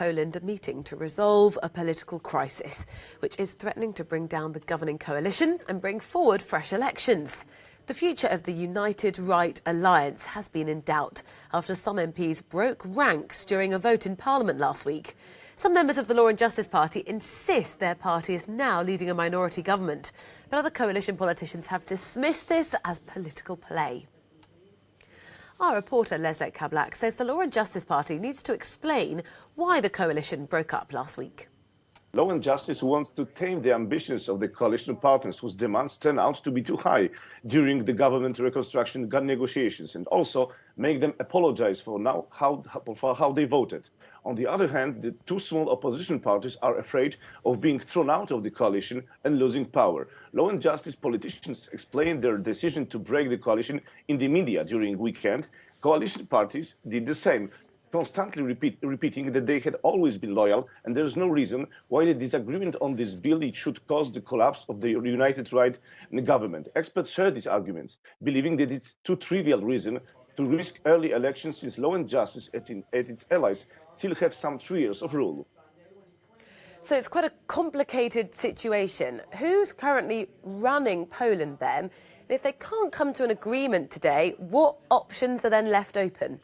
Poland are meeting to resolve a political crisis, which is threatening to bring down the governing coalition and bring forward fresh elections. The future of the United Right alliance has been in doubt after some MPs broke ranks during a vote in Parliament last week. Some members of the Law and Justice Party insist their party is now leading a minority government, but other coalition politicians have dismissed this as political play. Our reporter Leslie Kablak says the Law and Justice Party needs to explain why the coalition broke up last week. Law and Justice wants to tame the ambitions of the coalition partners whose demands turn out to be too high during the government reconstruction negotiations, and also make them apologize for how they voted. On the other hand, the two small opposition parties are afraid of being thrown out of the coalition and losing power. Law and Justice politicians explained their decision to break the coalition in the media during the weekend. Coalition parties did the same, constantly repeating that they had always been loyal, and there is no reason why the disagreement on this bill should cause the collapse of the United Right government. Experts share these arguments, believing that it's too trivial reason to risk early elections, since Law and Justice and its allies still have some 3 years of rule. So it's quite a complicated situation. Who's currently running Poland then? And if they can't come to an agreement today, what options are then left open?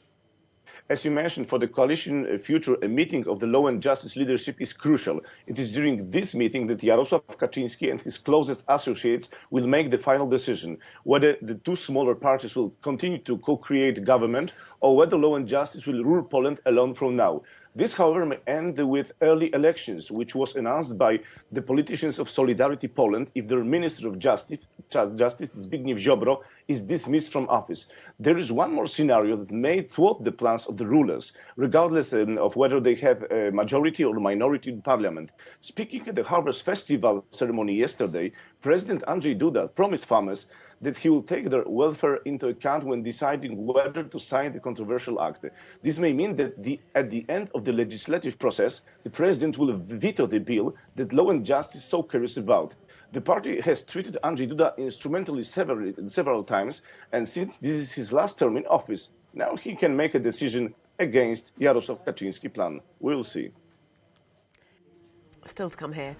As you mentioned, for the coalition future, a meeting of the Law and Justice leadership is crucial. It is during this meeting that Jarosław Kaczyński and his closest associates will make the final decision whether the two smaller parties will continue to co-create government or whether Law and Justice will rule Poland alone from now. This, however, may end with early elections, which was announced by the politicians of Solidarity Poland if their Minister of Justice Zbigniew Ziobro, is dismissed from office. There is one more scenario that may thwart the plans of the rulers, regardless of whether they have a majority or minority in parliament. Speaking at the Harvest Festival ceremony yesterday, President Andrzej Duda promised farmers that he will take their welfare into account when deciding whether to sign the controversial act. This may mean that at the end of the legislative process, the president will veto the bill that Law and Justice so cares about. The party has treated Andrzej Duda instrumentally several times, and since this is his last term in office, now he can make a decision against Jarosław Kaczyński's plan. We'll see. Still to come here.